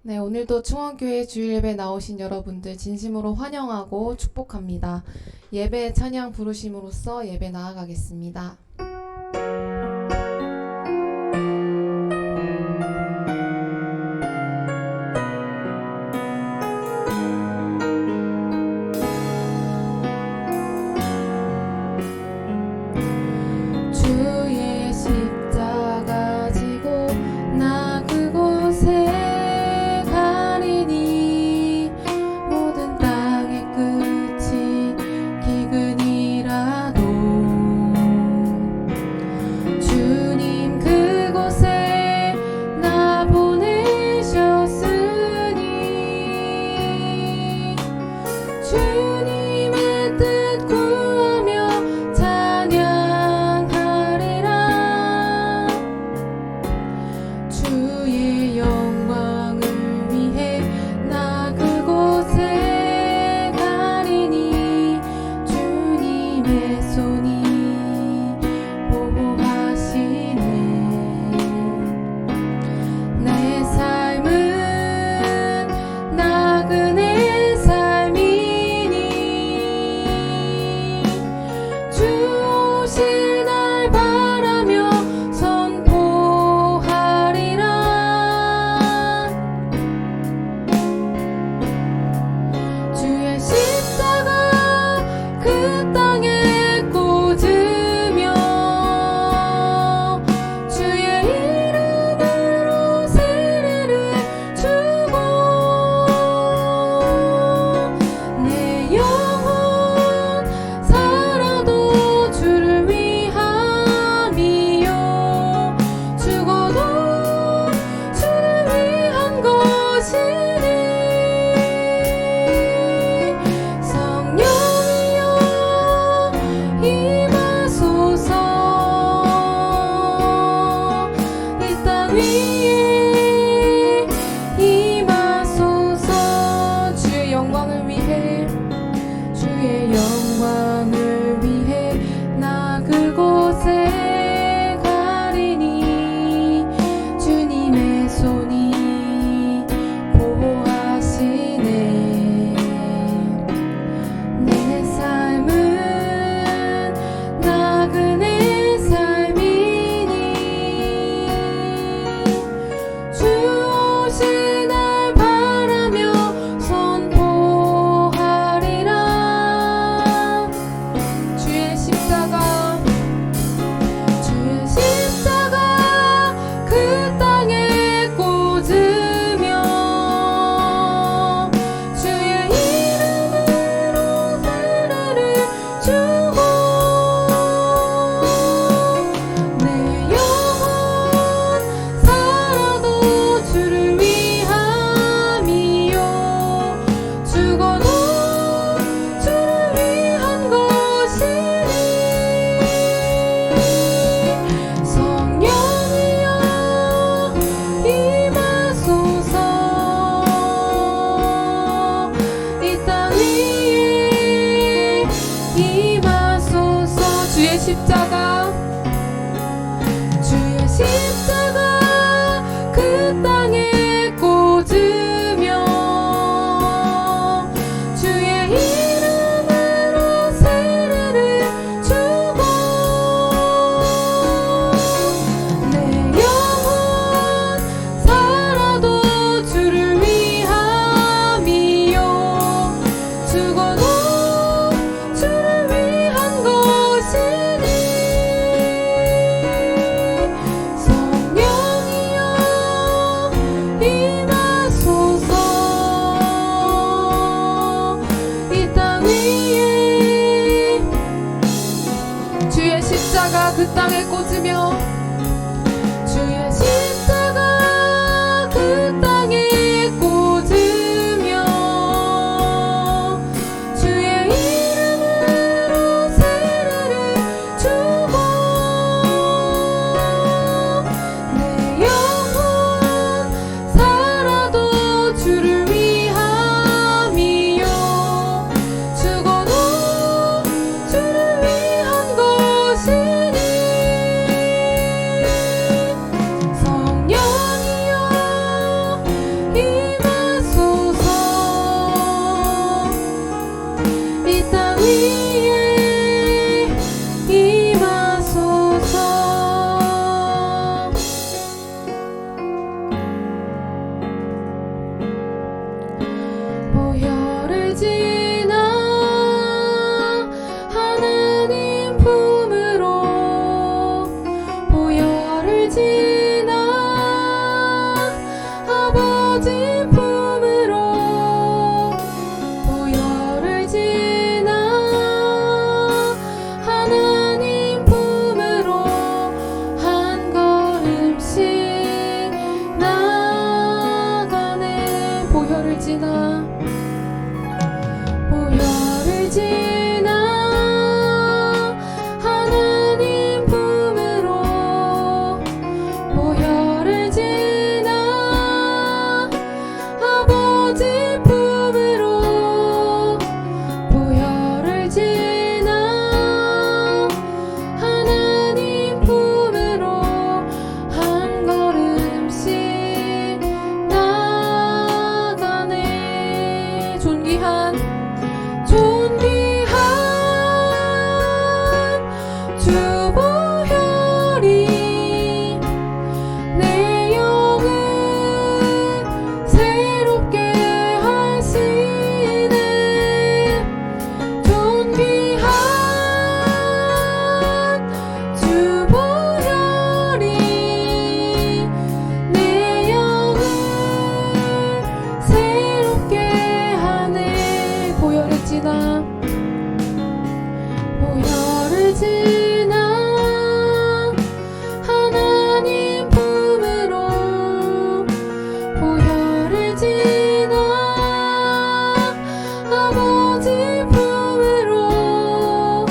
네, 오늘도 충원교회 주일예배 나오신 여러분들 진심으로 환영하고 축복합니다. 예배 찬양 부르심으로써 예배 나아가겠습니다. 주의 십자가 지고 나 그곳에 가리니 모든 땅의 끝이 기근이라도 주님 그곳에 나 보내셨으니 주님의 뜻 구하며 찬양하리라. 주의 영광을 위해 나 그곳에 가리니 주님의 손이 보호하시네. 내 삶은 나그네 삶이니 주 오실 날 바라며 선포하리라. 주의 십자가 그 땅에 꽂으며 주의 이름으로 세례를 주고 내 영혼 살아도 주를 위함이요 죽어도 주를 위한 것이니 성령이여 임하소서. 이 땅 위에 임하소서. 주의 영광을 위해 주의 영광을 위해 나 그곳에 가리니 주님의 손이 보호하시네. 내 삶은 나그네 삶이니 지나 보혈을 지나 하나님 품으로 보혈을 지나 아버지 품으로 보혈을 지나 하나님 품으로 한 걸음씩 나가네. 존귀한 주 보혈이 내 영을 새롭게 하시네. 존귀한 주 보혈이 내 영을 새롭게 하네. 보혈을 지나 보혈을 지나 하나님 품으로 보혈을 지나 아버지 품으로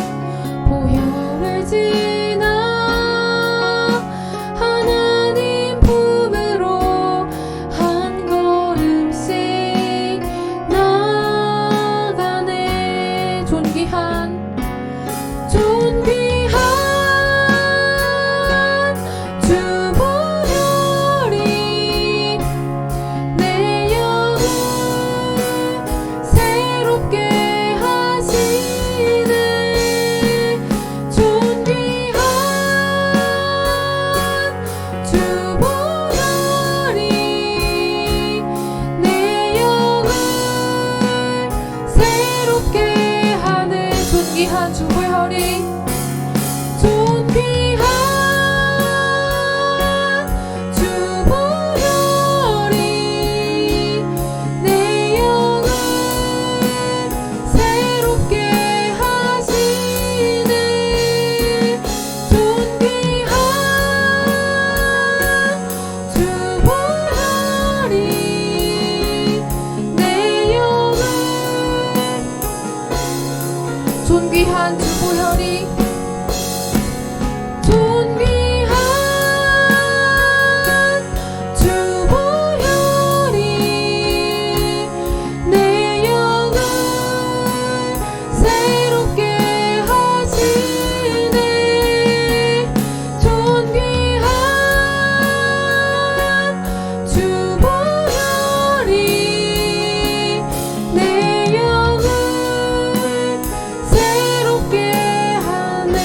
보혈을 지나 하나님 품으로 한 걸음씩 나가네. 존귀한 주 보혈이 내 영을 새롭게 하시네. 존귀한 주 보혈이 내 영을 새롭게 하네. 존귀한 주 보혈이 존귀한 주 보혈이 내 영을 새롭게 하시네. 존귀한 주 보혈이 내 영을 존귀한 주 보혈이 존귀한 주 보혈이 내 영을 새롭게 하시네. 존귀한 주 보혈이 내 영을 새롭게 하네.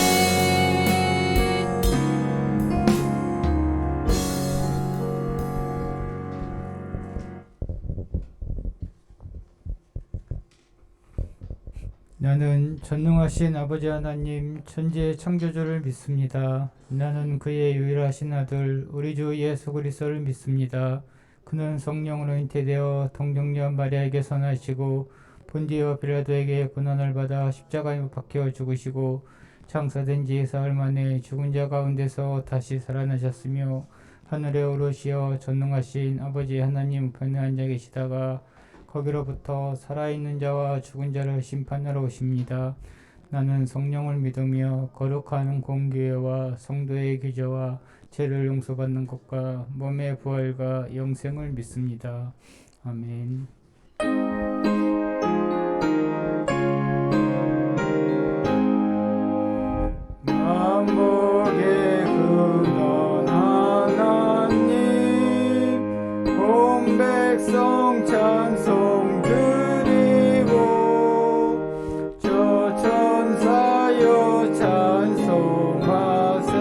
나는 전능하신 아버지 하나님 천지의 창조주를 믿습니다. 나는 그의 유일하신 아들 우리 주 예수 그리스도를 믿습니다. 그는 성령으로 잉태되어 동정녀 마리아에게 선하시고 본디오 빌라도에게 고난을 받아 십자가에 못 박혀 죽으시고 장사된 지 사흘 만에 죽은 자 가운데서 다시 살아나셨으며 하늘에 오르시어 전능하신 아버지 하나님 우편에 앉아 계시다가 거기로부터 살아있는 자와 죽은 자를 심판하러 오십니다. 나는 성령을 믿으며 거룩한 공교회와 성도의 규제와 죄를 용서받는 것과 몸의 부활과 영생을 믿습니다. 아멘. 만복의 근원 하나님 온 백성 찬송 드리고 저 천사여 찬송하세.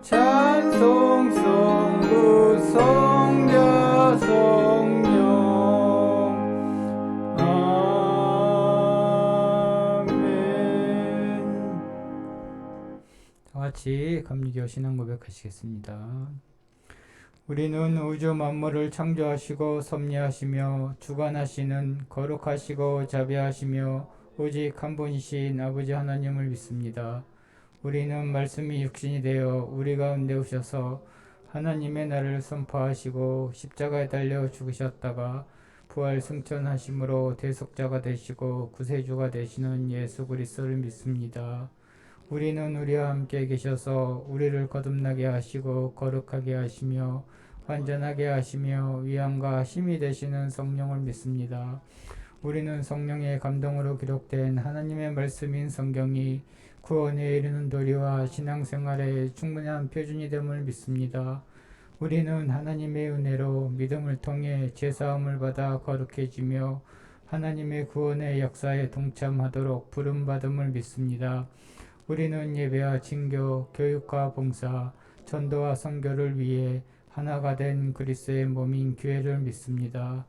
찬송 성부 성자 성령 아멘. 다같이 감리교 신앙 고백하시겠습니다. 우리는 우주 만물을 창조하시고 섭리하시며 주관하시는 거룩하시고 자비하시며 오직 한 분이신 아버지 하나님을 믿습니다. 우리는 말씀이 육신이 되어 우리 가운데 오셔서 하나님의 나라를 선포하시고 십자가에 달려 죽으셨다가 부활 승천하심으로 대속자가 되시고 구세주가 되시는 예수 그리스도를 믿습니다. 우리는 우리와 함께 계셔서 우리를 거듭나게 하시고 거룩하게 하시며 완전하게 하시며 위안과 힘이 되시는 성령을 믿습니다. 우리는 성령의 감동으로 기록된 하나님의 말씀인 성경이 구원에 이르는 도리와 신앙생활의 충분한 표준이 됨을 믿습니다. 우리는 하나님의 은혜로 믿음을 통해 제사함을 받아 거룩해지며 하나님의 구원의 역사에 동참하도록 부름받음을 믿습니다. 우리는 예배와 징교, 교육과 봉사, 전도와 선교를 위해 하나가 된 그리스도의 몸인 교회를 믿습니다.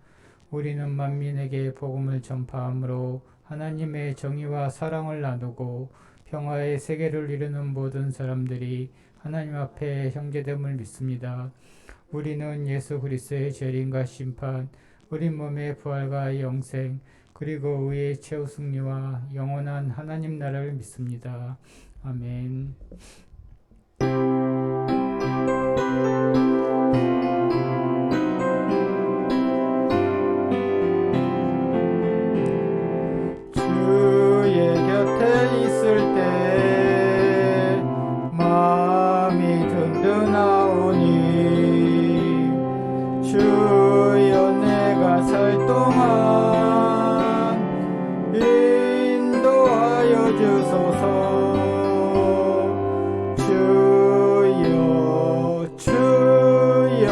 우리는 만민에게 복음을 전파함으로 하나님의 정의와 사랑을 나누고 평화의 세계를 이루는 모든 사람들이 하나님 앞에 형제됨을 믿습니다. 우리는 예수 그리스도의 재림과 심판, 우리 몸의 부활과 영생, 그리고 의의 최후 승리와 영원한 하나님 나라를 믿습니다. 아멘. 주의 곁에 있을 때 마음이 든든하오니 주여 내가 살 동안 인도하여 주소서. 주여 주여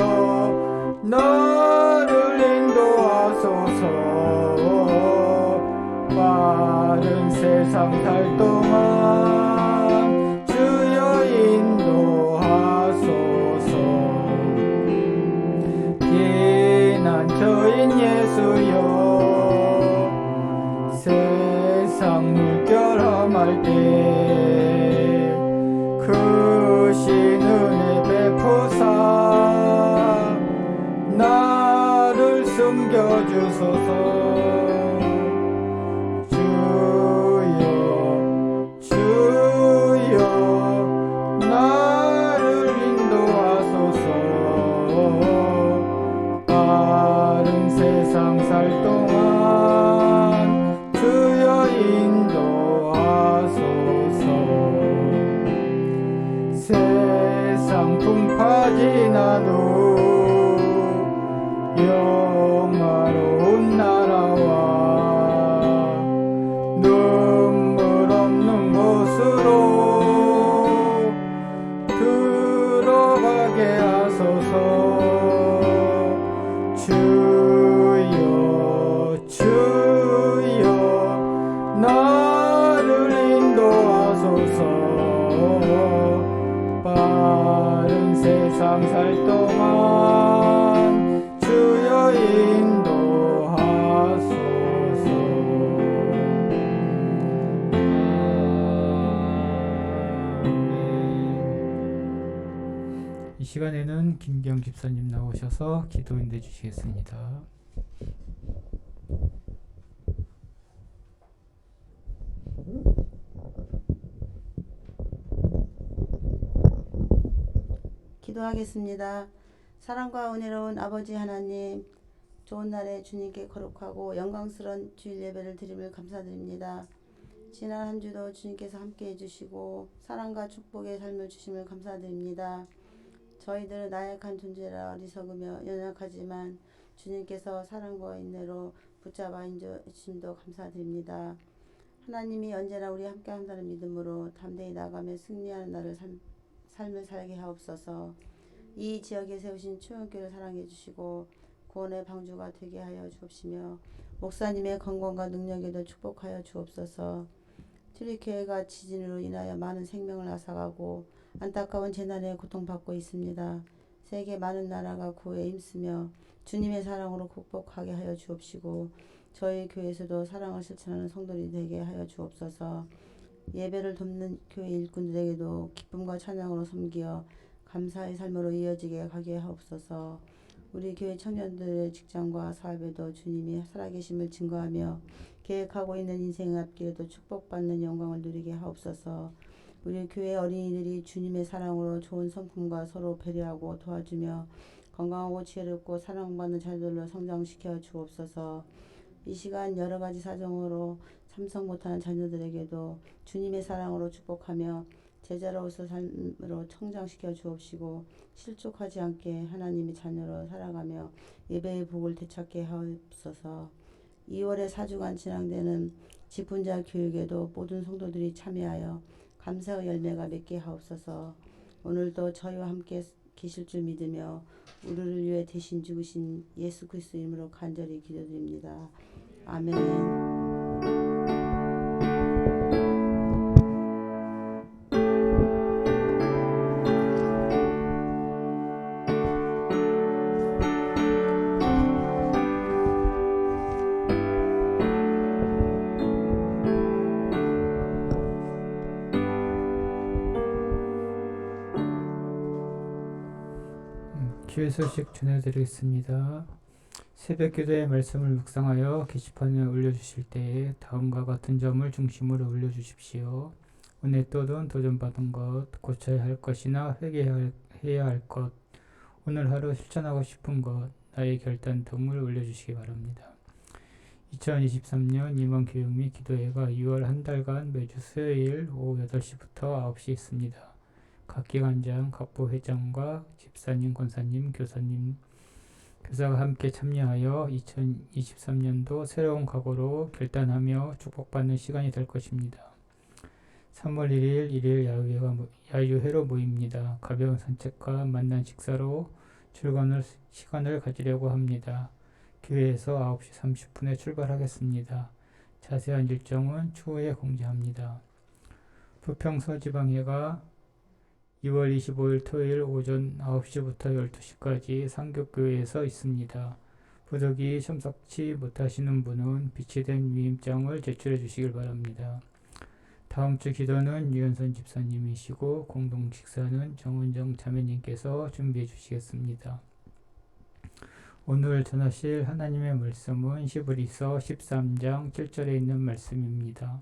나를 인도하소서. 빠른 세상 살 동안 주여 인도하소서. 피난처인 예수여 세상 물결함할 때 크신 은혜 베푸사 나를 숨겨주소서. 지나도 영화로운 나라와 눈물 없는 곳으로 들어가게 하소서. 주여 주여 나를 인도하소서. 세상 살 동안 주여 인도하소서. 이 시간에는 김경 집사님 나오셔서 기도 인도해 주시겠습니다. 기도하겠습니다. 사랑과 은혜로운 아버지 하나님, 좋은 날에 주님께 거룩하고 영광스러운 주일 예배를 드림을 감사드립니다. 지난 한 주도 주님께서 함께 해주시고 사랑과 축복의 삶을 주심을 감사드립니다. 저희들은 나약한 존재라 어리석으며 연약하지만 주님께서 사랑과 인내로 붙잡아 인도해주심도 감사드립니다. 하나님이 언제나 우리 함께 한다는 믿음으로 담대히 나가며 승리하는 날을 삶을 살게 하옵소서. 이 지역에 세우신 추원교를 사랑해 주시고 구원의 방주가 되게 하여 주옵시며 목사님의 건강과 능력에도 축복하여 주옵소서. 트리케가 지진으로 인하여 많은 생명을 앗아가고 안타까운 재난에 고통받고 있습니다. 세계 많은 나라가 구호에 힘쓰며 주님의 사랑으로 극복하게 하여 주옵시고 저희 교회에서도 사랑을 실천하는 성도들이 되게 하여 주옵소서. 예배를 돕는 교회 일꾼들에게도 기쁨과 찬양으로 섬기어 감사의 삶으로 이어지게 하게 하옵소서. 우리 교회 청년들의 직장과 사업에도 주님이 살아계심을 증거하며 계획하고 있는 인생의 앞길에도 축복받는 영광을 누리게 하옵소서. 우리 교회 어린이들이 주님의 사랑으로 좋은 성품과 서로 배려하고 도와주며 건강하고 지혜롭고 사랑받는 자녀들로 성장시켜 주옵소서. 이 시간 여러 가지 사정으로 참석 못하는 자녀들에게도 주님의 사랑으로 축복하며 제자로서 삶으로 성장시켜 주옵시고 실족하지 않게 하나님의 자녀로 살아가며 예배의 복을 되찾게 하옵소서. 2월에 4주간 진행되는 직분자 교육에도 모든 성도들이 참여하여 감사의 열매가 맺게 하옵소서. 오늘도 저희와 함께 계실 줄 믿으며 우리를 위해 대신 죽으신 예수 그리스도 이름으로 간절히 기도드립니다. 아멘. 기회 소식 전해드리겠습니다. 새벽 기도의 말씀을 묵상하여 게시판에 올려주실 때에 다음과 같은 점을 중심으로 올려주십시오. 은혜 또는 도전받은 것, 고쳐야 할 것이나 회개해야 할 것, 오늘 하루 실천하고 싶은 것, 나의 결단 등을 올려주시기 바랍니다. 2023년 임원 교육 및 기도회가 2월 한 달간 매주 수요일 오후 8시부터 9시 있습니다. 각 기관장, 각 부회장과 집사님, 권사님, 교사님, 교사가 함께 참여하여 2023년도 새로운 각오로 결단하며 축복받는 시간이 될 것입니다. 3월 1일 일일 야유회로 모입니다. 가벼운 산책과 만난 식사로 출근을 시간을 가지려고 합니다. 교회에서 9시 30분에 출발하겠습니다. 자세한 일정은 추후에 공지합니다. 부평서 지방회가 2월 25일 토요일 오전 9시부터 12시까지 상교교회에서 있습니다. 부득이 참석치 못하시는 분은 비치된 위임장을 제출해 주시길 바랍니다. 다음 주 기도는 유현선 집사님이시고 공동 식사는 정은정 자매님께서 준비해 주시겠습니다. 오늘 전하실 하나님의 말씀은 히브리서 13장 7절에 있는 말씀입니다.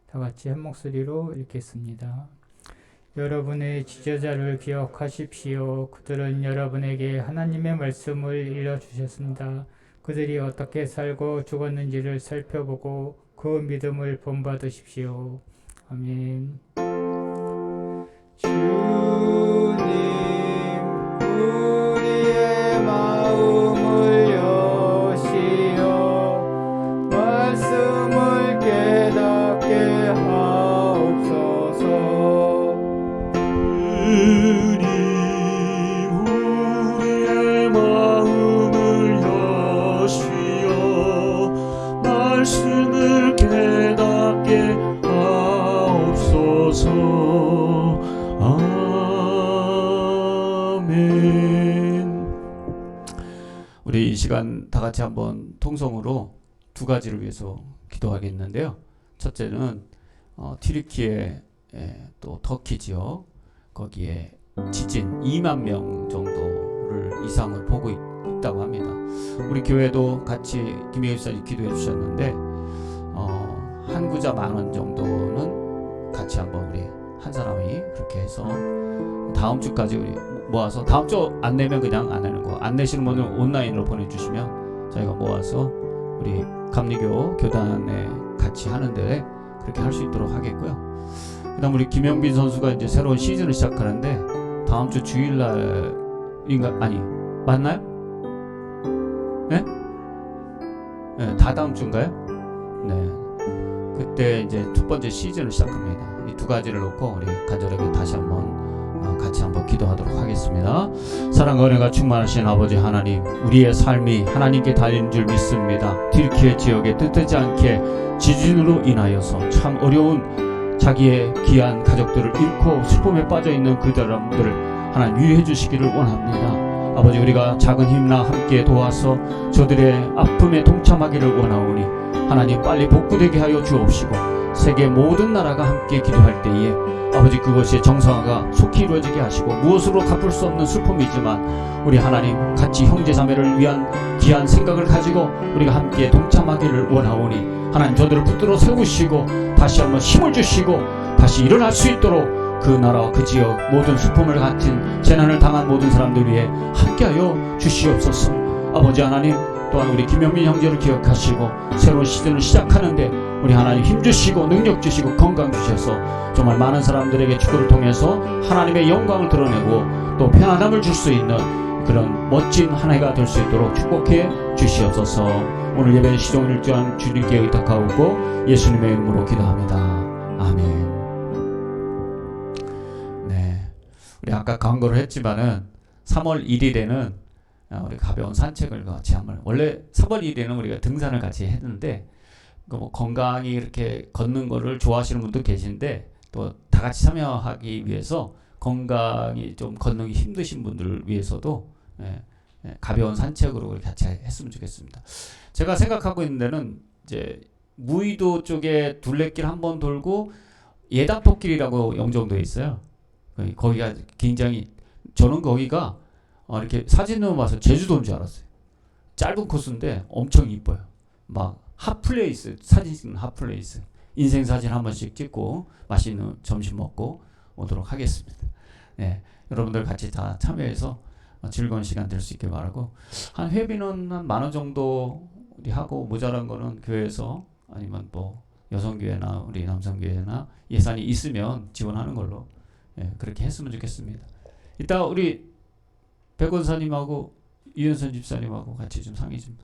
다 같이 한 목소리로 읽겠습니다. 여러분의 지도자를 기억하십시오. 그들은 여러분에게 하나님의 말씀을 일러주셨습니다. 그들이 어떻게 살고 죽었는지를 살펴보고 그 믿음을 본받으십시오. 아멘. 주님, 우리의 마음을 여시어 말씀을 깨닫게 하옵소서. 주님, 우리의 마음을 여시어 말씀을 깨닫게 하옵소서. 아멘. 우리 이 시간 다 같이 한번 통성으로 두 가지를 위해서 기도하겠는데요. 첫째는 튀르키예 또 터키 지역 거기에 지진 2만 명 정도를 이상을 보고 있다고 합니다. 우리 교회도 같이 김혜일 목사님 기도해 주셨는데 한 구자 10,000원 정도는 같이 한번 우리 한 사람이 그렇게 해서 다음 주까지 우리 모아서 다음 주 안 내면 그냥 안 내는 거, 안 내시는 분은 온라인으로 보내주시면 저희가 모아서 우리 감리교 교단에 같이 하는데 그렇게 할 수 있도록 하겠고요. 그다음 우리 김영빈 선수가 이제 새로운 시즌을 시작하는데 다음 주 주일날인가 아니 맞나요? 네? 네, 다 다음 주인가요? 네. 그때 이제 첫 번째 시즌을 시작합니다. 이 두 가지를 놓고 우리 간절하게 다시 한번 같이 한번 기도하도록 하겠습니다. 사랑과 은혜가 충만하신 아버지 하나님, 우리의 삶이 하나님께 달린 줄 믿습니다. 튀르키예 지역에 뜻하지 않게 지진으로 인하여서 참 어려운 자기의 귀한 가족들을 잃고 슬픔에 빠져있는 그 사람들을 하나님 위로해 주시기를 원합니다. 아버지, 우리가 작은 힘나 함께 도와서 저들의 아픔에 동참하기를 원하오니 하나님 빨리 복구되게 하여 주옵시고 세계 모든 나라가 함께 기도할 때에 아버지 그것이 정상화가 속히 이루어지게 하시고 무엇으로 갚을 수 없는 슬픔이지만 우리 하나님 같이 형제자매를 위한 귀한 생각을 가지고 우리가 함께 동참하기를 원하오니 하나님 저들을 붙들어 세우시고 다시 한번 힘을 주시고 다시 일어날 수 있도록 그 나라와 그 지역 모든 슬픔을 갖춘 재난을 당한 모든 사람들 위해 함께하여 주시옵소서. 아버지 하나님, 또한 우리 김영민 형제를 기억하시고 새로운 시즌을 시작하는데 우리 하나님 힘주시고 능력 주시고 건강 주셔서 정말 많은 사람들에게 축구를 통해서 하나님의 영광을 드러내고 또 편안함을 줄 수 있는 그런 멋진 한 해가 될 수 있도록 축복해 주시옵소서. 오늘 예배 시종을 일주한 주님께 의탁하고 예수님의 이름으로 기도합니다. 아멘. 네, 우리 아까 광고를 했지만은 3월 1일에는 우리 가벼운 산책을 같이 한번, 원래 3월 1일에는 우리가 등산을 같이 했는데 뭐 건강히 이렇게 걷는 거를 좋아하시는 분도 계신데 또 다 같이 참여하기 위해서 건강이 좀 걷는 게 힘드신 분들을 위해서도 가벼운 산책으로 같이 했으면 좋겠습니다. 제가 생각하고 있는 데는 이제 무의도 쪽에 둘레길 한번 돌고 예당포길이라고 영종도에 있어요. 거기가 굉장히, 저는 거기가 이렇게 사진으로 봐서 제주도인 줄 알았어요. 짧은 코스인데 엄청 이뻐요. 막 핫플레이스, 사진 찍는 핫플레이스. 인생 사진 한 번씩 찍고 맛있는 점심 먹고 오도록 하겠습니다. 네, 여러분들 같이 다 참여해서 즐거운 시간 될 수 있길 바라고, 한 회비는 한 10,000원 정도 우리 하고 모자란 거는 교회에서 아니면 뭐 여성교회나 우리 남성교회나 예산이 있으면 지원하는 걸로 그렇게 했으면 좋겠습니다. 이따 우리 백원사님하고 이현선 집사님하고 같이 좀 상의 좀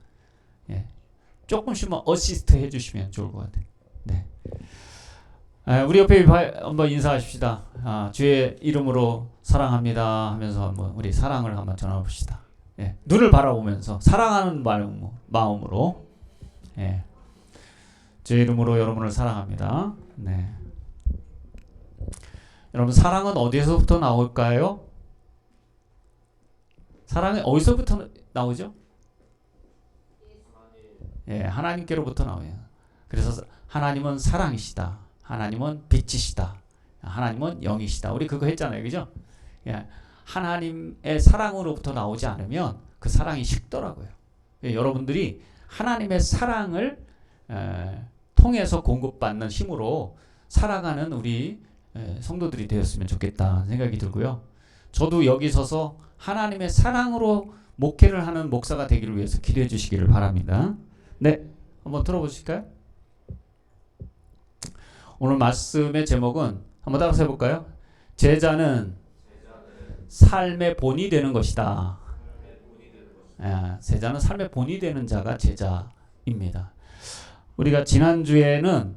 조금씩만 어시스트 해주시면 좋을 것 같아요. 네. 우리 옆에 한번 인사하십시다. 주의 이름으로 사랑합니다 하면서 한번 우리 사랑을 한번 전해봅시다. 눈을 바라보면서 사랑하는 마음으로 주의 이름으로 여러분을 사랑합니다. 네. 여러분, 사랑은 어디서부터 나올까요? 사랑이 어디서부터 나오죠? 하나님께로부터 나와요. 그래서 하나님은 사랑이시다. 하나님은 빛이시다. 하나님은 영이시다. 우리 그거 했잖아요. 그죠? 하나님의 사랑으로부터 나오지 않으면 그 사랑이 식더라고요. 여러분들이 하나님의 사랑을 통해서 공급받는 힘으로 살아가는 우리 성도들이 되었으면 좋겠다 생각이 들고요. 저도 여기 서서 하나님의 사랑으로 목회를 하는 목사가 되기를 위해서 기도해 주시기를 바랍니다. 네, 한번 들어보실까요? 오늘 말씀의 제목은 한번 따라서 해볼까요? 제자는 삶의 본이 되는 것이다. 제자는 삶의 본이 되는 자가 제자입니다. 우리가 지난주에는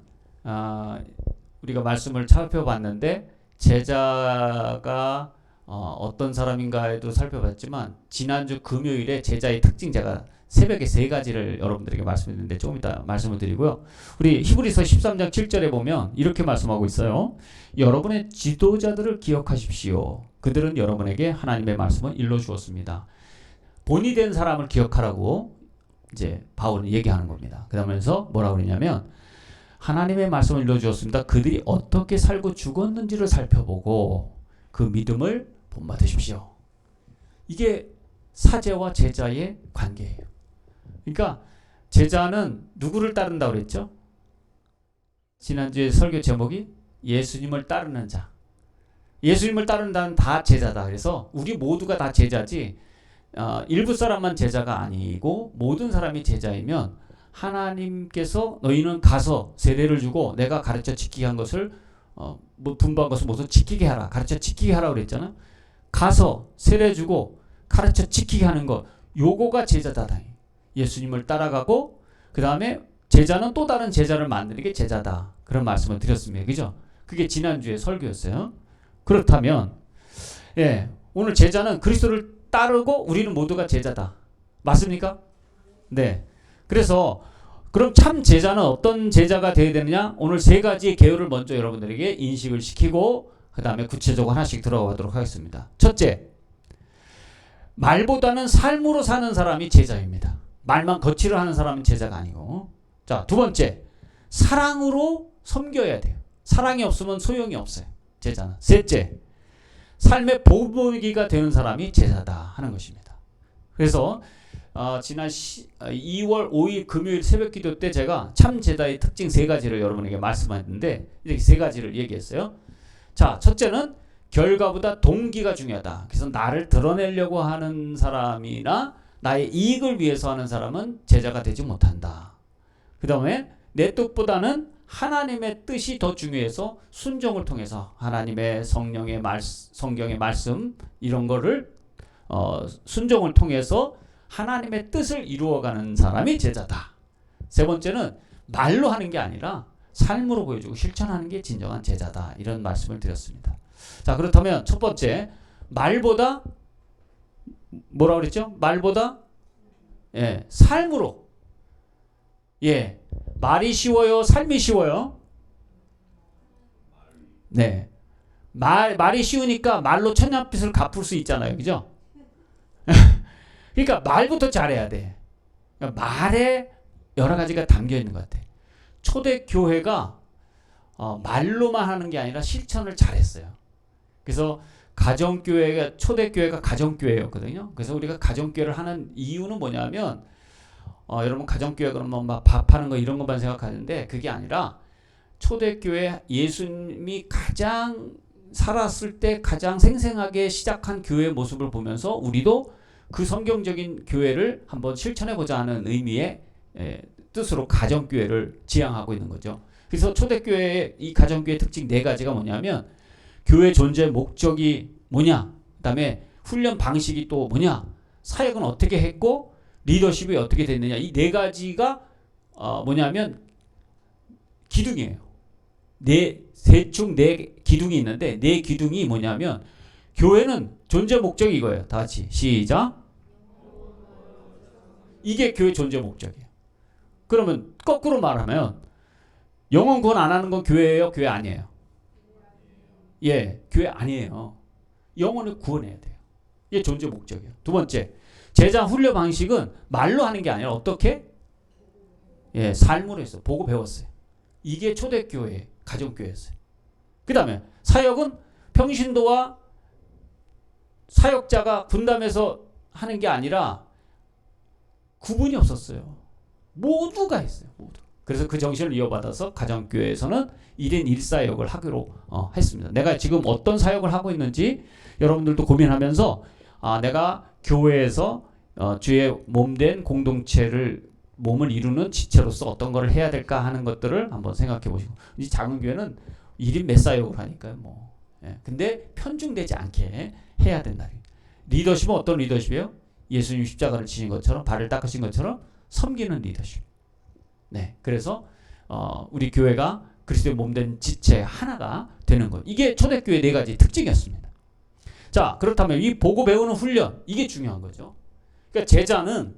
우리가 말씀을 살펴봤는데 제자가 어떤 사람인가에도 살펴봤지만 지난주 금요일에 제자의 특징 제가 새벽에 3가지를 여러분들에게 말씀드렸는데 조금 이따 말씀을 드리고요. 우리 히브리서 13장 7절에 보면 이렇게 말씀하고 있어요. 여러분의 지도자들을 기억하십시오. 그들은 여러분에게 하나님의 말씀을 일러주었습니다. 본이 된 사람을 기억하라고 이제 바울은 얘기하는 겁니다. 그러면서 뭐라고 그러냐면 하나님의 말씀을 일러주었습니다. 그들이 어떻게 살고 죽었는지를 살펴보고 그 믿음을 본받으십시오. 이게 사제와 제자의 관계예요. 그러니까 제자는 누구를 따른다고 그랬죠? 지난주에 설교 제목이 예수님을 따르는 자. 예수님을 따른다는 다 제자다. 그래서 우리 모두가 다 제자지 일부 사람만 제자가 아니고 모든 사람이 제자이면 하나님께서 너희는 가서 세례를 주고 내가 가르쳐 지키게 한 것을 뭐 분부한 것을 모두 지키게 하라. 가르쳐 지키게 하라고 그랬잖아. 가서 세례 주고 가르쳐 지키게 하는 것, 요거가 제자다. 예수님을 따라가고 그 다음에 제자는 또 다른 제자를 만드는 게 제자다. 그런 말씀을 드렸습니다. 그죠? 그게 지난주에 설교였어요. 그렇다면 오늘 제자는 그리스도를 따르고 우리는 모두가 제자다. 맞습니까? 네. 그래서 그럼 참 제자는 어떤 제자가 되어야 되느냐? 오늘 3가지 계율을 먼저 여러분들에게 인식을 시키고 그 다음에 구체적으로 하나씩 들어가도록 하겠습니다. 첫째, 말보다는 삶으로 사는 사람이 제자입니다. 말만 거치를 하는 사람은 제자가 아니고. 자, 2번째, 사랑으로 섬겨야 돼요. 사랑이 없으면 소용이 없어요. 제자는. 셋째, 삶의 보복이가 되는 사람이 제자다 하는 것입니다. 그래서 지난 2월 5일 금요일 새벽 기도 때 제가 참 제자의 특징 3가지를 여러분에게 말씀했는데 이렇게 3가지를 얘기했어요. 자, 첫째는 결과보다 동기가 중요하다. 그래서 나를 드러내려고 하는 사람이나 나의 이익을 위해서 하는 사람은 제자가 되지 못한다. 그 다음에 내 뜻보다는 하나님의 뜻이 더 중요해서 순종을 통해서 하나님의 성령의 성경의 말씀 이런 거를 순종을 통해서 하나님의 뜻을 이루어가는 사람이 제자다. 세 번째는 말로 하는 게 아니라 삶으로 보여주고 실천하는 게 진정한 제자다. 이런 말씀을 드렸습니다. 자, 그렇다면 첫 번째, 말보다 뭐라고 그랬죠? 말보다 삶으로. 말이 쉬워요? 삶이 쉬워요? 네. 말이 쉬우니까 말로 천냥빚을 갚을 수 있잖아요. 그죠? 그러니까 말부터 잘해야 돼. 그러니까 말에 여러 가지가 담겨 있는 것 같아. 초대교회가 말로만 하는 게 아니라 실천을 잘했어요. 그래서 가정교회가 초대교회가 가정교회였거든요. 그래서 우리가 가정교회를 하는 이유는 뭐냐면 여러분 가정교회 그러면 막 밥하는 거 이런 것만 생각하는데 그게 아니라 초대교회 예수님이 가장 살았을 때 가장 생생하게 시작한 교회의 모습을 보면서 우리도 그 성경적인 교회를 한번 실천해보자 하는 의미의 뜻으로 가정교회를 지향하고 있는 거죠. 그래서 초대교회의 이 가정교회 특징 4가지가 뭐냐면 교회 존재 목적이 뭐냐, 그 다음에 훈련 방식이 또 뭐냐, 사역은 어떻게 했고 리더십이 어떻게 됐느냐, 이 4가지가 뭐냐면 기둥이에요. 대충 4 기둥이 있는데 4 기둥이 뭐냐면 교회는 존재 목적이 이거예요. 다 같이 시작. 이게 교회 존재 목적이에요. 그러면 거꾸로 말하면 영혼 구원 안 하는 건 교회예요? 교회 아니에요? 교회 아니에요. 영혼을 구원해야 돼요. 이게 존재 목적이에요. 두 번째, 제자 훈련 방식은 말로 하는 게 아니라 어떻게? 삶으로 했어요. 보고 배웠어요. 이게 초대교회, 가정교회였어요. 그 다음에 사역은 평신도와 사역자가 분담해서 하는 게 아니라 구분이 없었어요. 모두가 했어요. 모두. 그래서 그 정신을 이어받아서 가정교회에서는 1인 1사역을 하기로 했습니다. 내가 지금 어떤 사역을 하고 있는지 여러분들도 고민하면서 내가 교회에서 주의 몸된 공동체를 몸을 이루는 지체로서 어떤 것을 해야 될까 하는 것들을 한번 생각해 보시고, 이 작은 교회는 1인 몇 사역을 하니까요. 근데 편중되지 않게 해야 된다. 리더십은 어떤 리더십이에요? 예수님 십자가를 지신 것처럼, 발을 닦으신 것처럼 섬기는 리더십. 그래서 우리 교회가 그리스도의 몸된 지체 하나가 되는 거예요. 이게 초대교회 4가지 특징이었습니다. 자, 그렇다면 이 보고 배우는 훈련, 이게 중요한 거죠. 그러니까 제자는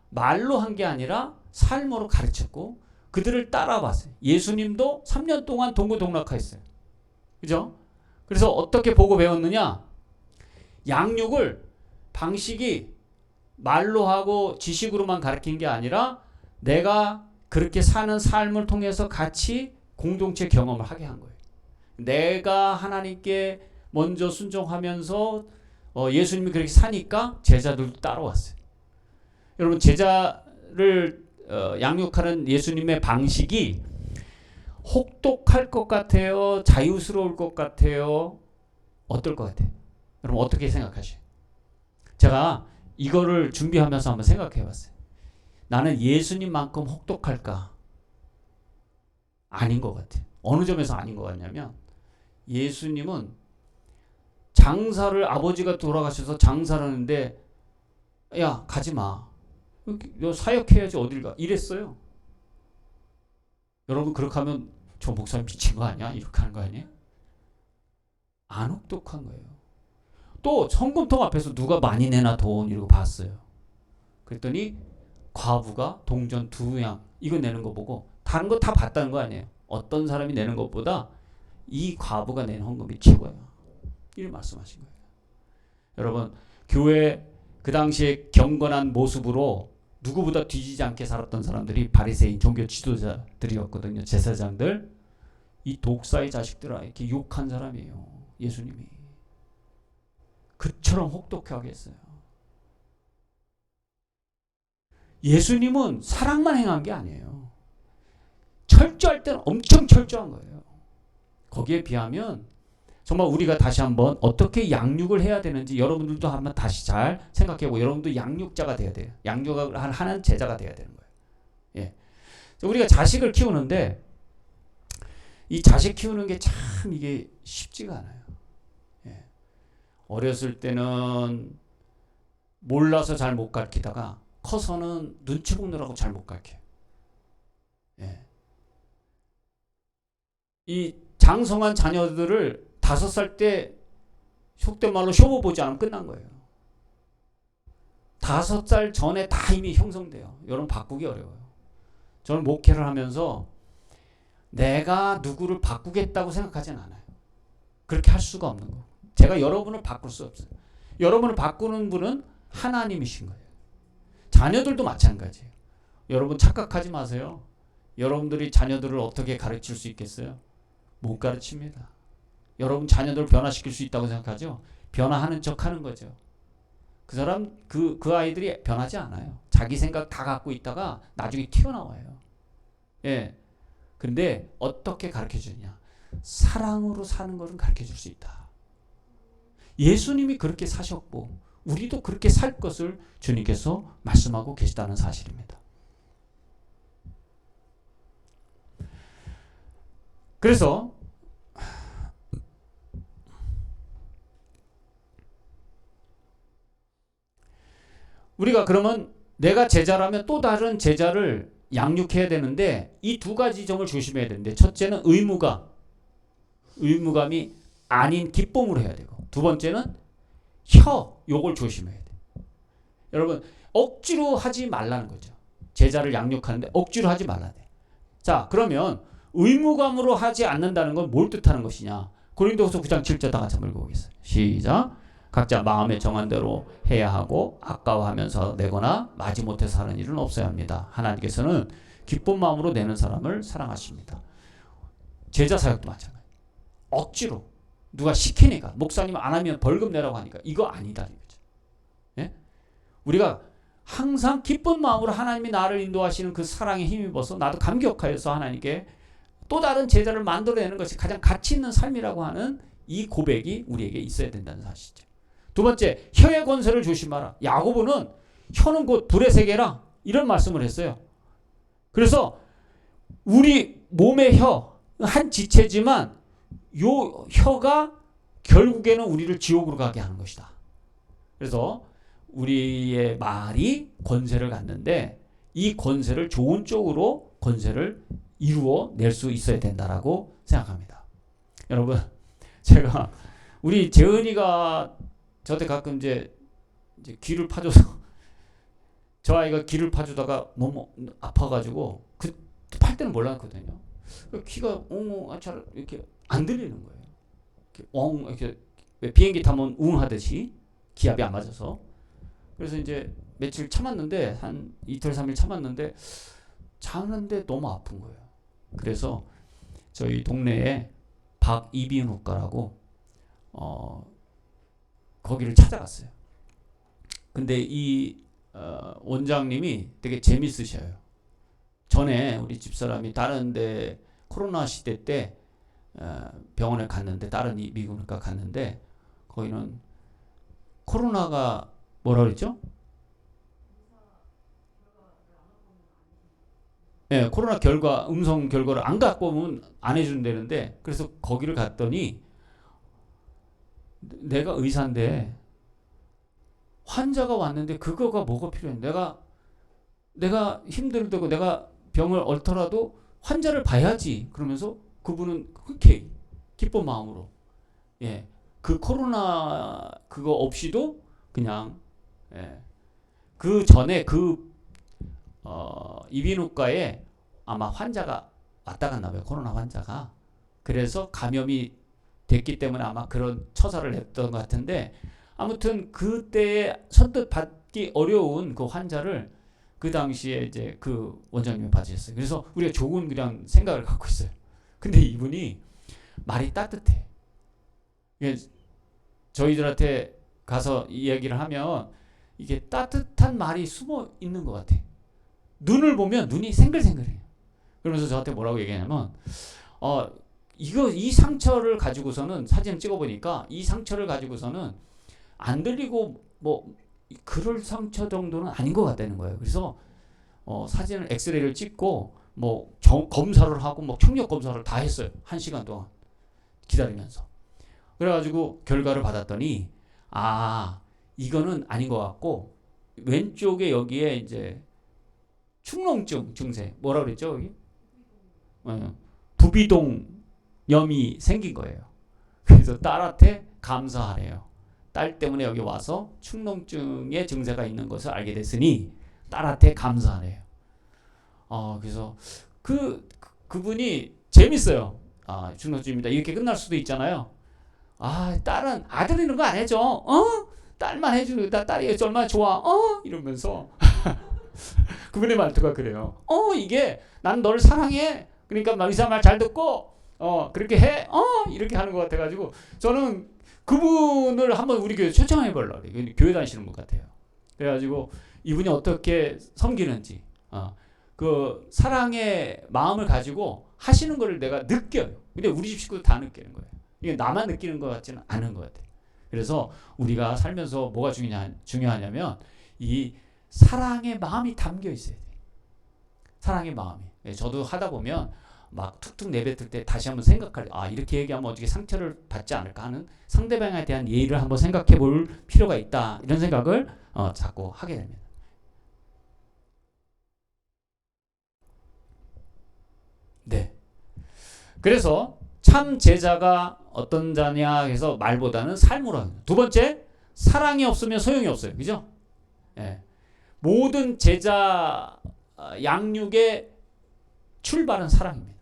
말로 한 게 아니라 삶으로 가르쳤고 그들을 따라봤어요. 예수님도 3년 동안 동고동락했어요. 그죠? 그래서 어떻게 보고 배웠느냐? 양육을 방식이 말로 하고 지식으로만 가르친 게 아니라 내가 그렇게 사는 삶을 통해서 같이 공동체 경험을 하게 한 거예요. 내가 하나님께 먼저 순종하면서 예수님이 그렇게 사니까 제자들도 따라왔어요. 여러분, 제자를 양육하는 예수님의 방식이 혹독할 것 같아요? 자유스러울 것 같아요? 어떨 것 같아요? 여러분 어떻게 생각하세요? 제가 이거를 준비하면서 한번 생각해 봤어요. 나는 예수님만큼 혹독할까? 아닌 것 같아요. 어느 점에서 아닌 것 같냐면 예수님은 장사를 아버지가 돌아가셔서 장사를 하는데 야 가지 마. 너 사역해야지 어딜 가. 이랬어요. 여러분 그렇게 하면 저 목사님 미친 거 아니야? 이렇게 하는 거 아니에요? 안 혹독한 거예요. 또 헌금통 앞에서 누가 많이 내나 돈 이러고 봤어요. 그랬더니 과부가 동전 2양 이거 내는 거 보고 다른 거 다 봤다는 거 아니에요. 어떤 사람이 내는 것보다 이 과부가 낸 헌금이 최고야. 이를 말씀하신 거예요. 여러분 교회 그 당시에 경건한 모습으로 누구보다 뒤지지 않게 살았던 사람들이 바리새인 종교 지도자들이었거든요. 제사장들. 이 독사의 자식들아 이렇게 욕한 사람이에요. 예수님이. 그처럼 혹독하게 했어요. 예수님은 사랑만 행한 게 아니에요. 철저할 때는 엄청 철저한 거예요. 거기에 비하면 정말 우리가 다시 한번 어떻게 양육을 해야 되는지 여러분들도 한번 다시 잘 생각해보고 여러분도 양육자가 돼야 돼요. 양육을 하는 제자가 돼야 되는 거예요. 예. 우리가 자식을 키우는데 이 자식 키우는 게 참 이게 쉽지가 않아요. 예. 어렸을 때는 몰라서 잘 못 가르치다가 커서는 눈치 보느라고 잘 못 가르쳐요. 예. 이 장성한 자녀들을 5살 때 속된 말로 쇼부 보지 않으면 끝난 거예요. 5살 전에 다 이미 형성돼요. 여러분 바꾸기 어려워요. 저는 목회를 하면서 내가 누구를 바꾸겠다고 생각하진 않아요. 그렇게 할 수가 없는 거고. 제가 여러분을 바꿀 수 없어요. 여러분을 바꾸는 분은 하나님이신 거예요. 자녀들도 마찬가지예요. 여러분 착각하지 마세요. 여러분들이 자녀들을 어떻게 가르칠 수 있겠어요? 못 가르칩니다. 여러분 자녀들을 변화시킬 수 있다고 생각하죠? 변화하는 척 하는 거죠. 그 사람, 그 아이들이 변하지 않아요. 자기 생각 다 갖고 있다가 나중에 튀어나와요. 예. 근데 어떻게 가르쳐 주느냐? 사랑으로 사는 것은 가르쳐 줄 수 있다. 예수님이 그렇게 사셨고 우리도 그렇게 살 것을 주님께서 말씀하고 계시다는 사실입니다. 그래서 우리가 그러면 내가 제자라면 또 다른 제자를 양육해야 되는데 이 두 가지 점을 조심해야 되는데 첫째는 의무감이 아닌 기쁨으로 해야 되고 두 번째는 요걸 조심해야 돼. 여러분 억지로 하지 말라는 거죠. 제자를 양육하는데 억지로 하지 말라야 돼. 자 그러면 의무감으로 하지 않는다는 건 뭘 뜻하는 것이냐? 고린도후서 9장 7절 다 같이 한번 읽어보겠어요. 시작. 각자 마음에 정한 대로 해야 하고 아까워하면서 내거나 마지못해서 하는 일은 없어야 합니다. 하나님께서는 기쁜 마음으로 내는 사람을 사랑하십니다. 제자 사역도 마찬가지예요. 억지로 누가 시키니까 목사님 안 하면 벌금 내라고 하니까 이거 아니다 이거죠. 예? 우리가 항상 기쁜 마음으로 하나님이 나를 인도하시는 그 사랑에 힘입어서 나도 감격하여서 하나님께 또 다른 제자를 만들어내는 것이 가장 가치 있는 삶이라고 하는 이 고백이 우리에게 있어야 된다는 사실이죠. 두 번째, 혀의 권세를 조심하라. 야고보는 혀는 곧 불의 세계라 이런 말씀을 했어요. 그래서 우리 몸의 혀, 한 지체지만 요 혀가 결국에는 우리를 지옥으로 가게 하는 것이다. 그래서 우리의 말이 권세를 갖는데 이 권세를 좋은 쪽으로 권세를 이루어 낼 수 있어야 된다라고 생각합니다. 여러분, 제가 우리 재은이가 저한테 가끔 이제 귀를 파줘서 저 아이가 귀를 파주다가 너무 아파가지고 팔 때는 몰랐거든요. 귀가 잘 이렇게 안 들리는 거예요. 이렇게 비행기 타면 웅 하듯이 기압이 안 맞아서. 그래서 이제 며칠 참았는데 한 이틀 3일 참았는데 자는데 너무 아픈 거예요. 그래서 저희 동네에 박이비인후과라고 거기를 찾아갔어요. 근데 이 원장님이 되게 재밌으셔요. 전에 우리 집사람이 다른데 코로나 시대 때 병원에 갔는데 다른 미국외과 갔는데 거기는 코로나가 뭐라 그랬죠? 네, 코로나 결과 음성 결과를 안 갖고 오면 안 해준다는데 그래서 거기를 갔더니 내가 의사인데 환자가 왔는데 그거가 뭐가 필요해? 내가 힘들고 내가 병을 앓더라도 환자를 봐야지. 그러면서 그분은 흔쾌히 기쁜 마음으로 그 코로나 그거 없이도 그냥 그 전에 이비인후과에 아마 환자가 왔다 갔나 봐요. 코로나 환자가. 그래서 감염이 됐기 때문에 아마 그런 처사를 했던 것 같은데 아무튼 그때에 선뜻 받기 어려운 그 환자를 그 당시에 이제 그 원장님이 봐주셨어요. 그래서 우리가 좋은 그냥 생각을 갖고 있어요. 근데 이분이 말이 따뜻해. 저희들한테 가서 이야기를 하면 이게 따뜻한 말이 숨어 있는 것 같아. 눈을 보면 눈이 생글생글해요. 그러면서 저한테 뭐라고 얘기하냐면 이 상처를 가지고서는 사진을 찍어보니까 이 상처를 가지고서는 안 들리고 뭐 그럴 상처 정도는 아닌 것 같다는 거예요. 그래서 사진을 엑스레이를 찍고 뭐 검사를 하고 뭐 청력 검사를 다 했어요. 1시간 동안 기다리면서. 그래가지고 결과를 받았더니 이거는 아닌 것 같고 왼쪽에 여기에 이제 축농증 증세 뭐라 그랬죠 여기? 부비동염이 생긴 거예요. 그래서 딸한테 감사하래요. 딸 때문에 여기 와서 축농증의 증세가 있는 것을 알게 됐으니 딸한테 감사하래요. 그래서 그분이 재밌어요. 축농증입니다. 이렇게 끝날 수도 있잖아요. 딸은 아들 이런 거 안 해줘. 딸만 해주고 딸이 얼마나 좋아. 이러면서 그분의 말투가 그래요. 이게 난 널 사랑해. 그러니까 의사 말 잘 듣고 그렇게 해. 이렇게 하는 것 같아가지고 저는 그분을 한번 우리 교회 초청해 보려고 그래요. 교회 다니시는 분 같아요. 그래가지고 이분이 어떻게 섬기는지 그 사랑의 마음을 가지고 하시는 거를 내가 느껴요. 근데 우리 집 식구도 다 느끼는 거예요. 이게 나만 느끼는 것 같지는 않은 것 같아요. 그래서 우리가 살면서 뭐가 중요하냐면 이 사랑의 마음이 담겨 있어야 돼요. 사랑의 마음이. 저도 하다 보면 막 툭툭 내뱉을 때 다시 한번 생각할 이렇게 얘기하면 어떻게 상처를 받지 않을까 하는 상대방에 대한 예의를 한번 생각해 볼 필요가 있다. 이런 생각을 자꾸 하게 됩니다. 네. 그래서 참 제자가 어떤 자냐 해서 말보다는 삶으로 하는. 두 번째, 사랑이 없으면 소용이 없어요. 그죠? 예. 모든 제자 양육의 출발은 사랑입니다.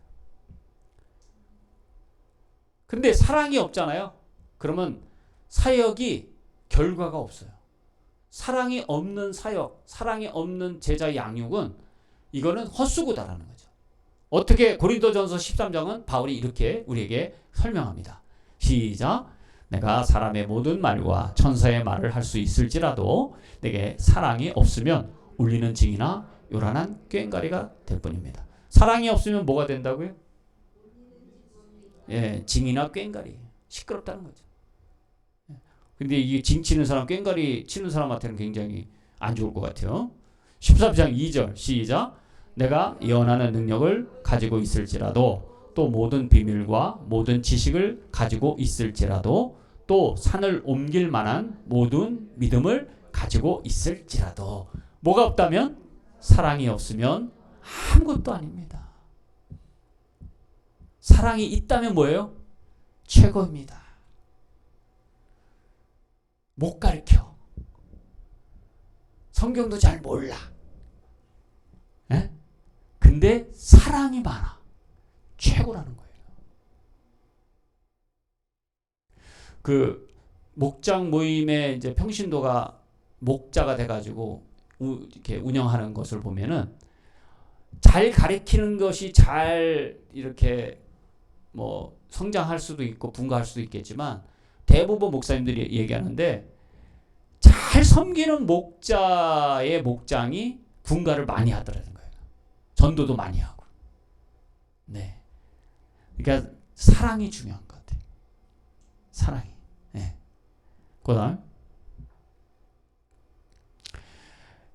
근데 사랑이 없잖아요. 그러면 사역이 결과가 없어요. 사랑이 없는 사역, 사랑이 없는 제자 양육은 이거는 헛수고다라는 거죠. 어떻게 고린도전서 13장은 바울이 이렇게 우리에게 설명합니다. 시작. 내가 사람의 모든 말과 천사의 말을 할 수 있을지라도 내게 사랑이 없으면 울리는 징이나 요란한 꽹과리가 될 뿐입니다. 사랑이 없으면 뭐가 된다고요? 징이나 꽹과리. 시끄럽다는 거죠. 근데 이게 징 치는 사람, 꽹과리 치는 사람한테는 굉장히 안 좋을 것 같아요. 13장 2절 시작. 내가 예언하는 능력을 가지고 있을지라도 또 모든 비밀과 모든 지식을 가지고 있을지라도 또 산을 옮길 만한 모든 믿음을 가지고 있을지라도 뭐가 없다면? 사랑이 없으면 아무것도 아닙니다. 사랑이 있다면 뭐예요? 최고입니다. 못 가르쳐. 성경도 잘 몰라. 근데 사랑이 많아. 최고라는 거예요. 그 목장 모임에 이제 평신도가 목자가 돼가지고 이렇게 운영하는 것을 보면은 잘 가르치는 것이 잘 이렇게 뭐 성장할 수도 있고 분가할 수도 있겠지만 대부분 목사님들이 얘기하는데 잘 섬기는 목자의 목장이 분가를 많이 하더라는 거예요. 전도도 많이 하고. 네. 그러니까 사랑이 중요한 것 같아요. 사랑이. 네. 그다음.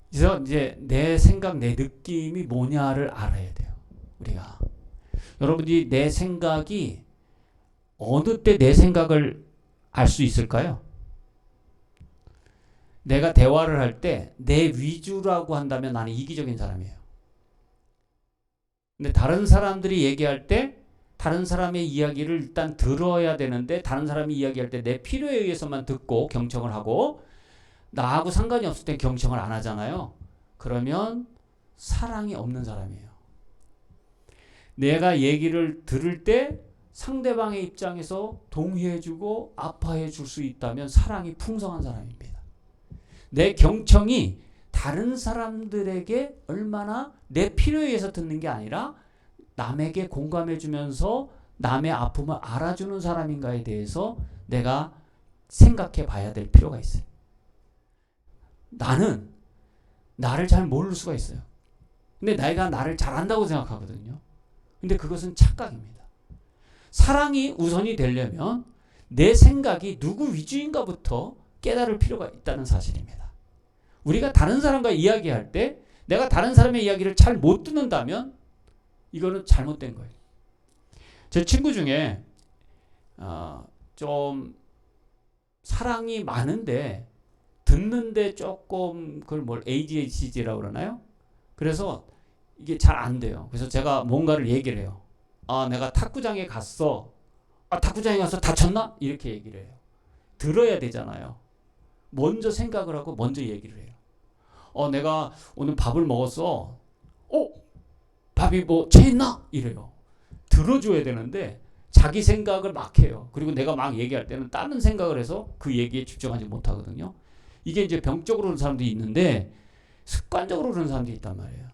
그래서 이제 내 생각, 내 느낌이 뭐냐를 알아야 돼요. 우리가. 여러분들이 내 생각이 어느 때 내 생각을 알 수 있을까요? 내가 대화를 할 때 내 위주라고 한다면 나는 이기적인 사람이에요. 근데 다른 사람들이 얘기할 때 다른 사람의 이야기를 일단 들어야 되는데 다른 사람이 이야기할 때 내 필요에 의해서만 듣고 경청을 하고 나하고 상관이 없을 때 경청을 안 하잖아요. 그러면 사랑이 없는 사람이에요. 내가 얘기를 들을 때 상대방의 입장에서 동의해주고 아파해줄 수 있다면 사랑이 풍성한 사람입니다. 내 경청이 다른 사람들에게 얼마나 내 필요에 의해서 듣는 게 아니라 남에게 공감해주면서 남의 아픔을 알아주는 사람인가에 대해서 내가 생각해 봐야 될 필요가 있어요. 나는 나를 잘 모를 수가 있어요. 근데 내가 나를 잘한다고 생각하거든요. 근데 그것은 착각입니다. 사랑이 우선이 되려면 내 생각이 누구 위주인가부터 깨달을 필요가 있다는 사실입니다. 우리가 다른 사람과 이야기할 때 내가 다른 사람의 이야기를 잘 못 듣는다면 이거는 잘못된 거예요. 제 친구 중에 좀 사랑이 많은데 듣는데 조금 그걸 ADHD라고 그러나요? 그래서 이게 잘 안 돼요. 그래서 제가 뭔가를 얘기를 해요. 내가 탁구장에 갔어. 탁구장에 가서 다쳤나? 이렇게 얘기를 해요. 들어야 되잖아요. 먼저 생각을 하고 먼저 얘기를 해요. 내가 오늘 밥을 먹었어. 밥이 뭐 체했나? 이래요. 들어줘야 되는데 자기 생각을 막 해요. 그리고 내가 막 얘기할 때는 다른 생각을 해서 그 얘기에 집중하지 못하거든요. 이게 이제 병적으로 그런 사람들이 있는데 습관적으로 그런 사람들이 있단 말이에요.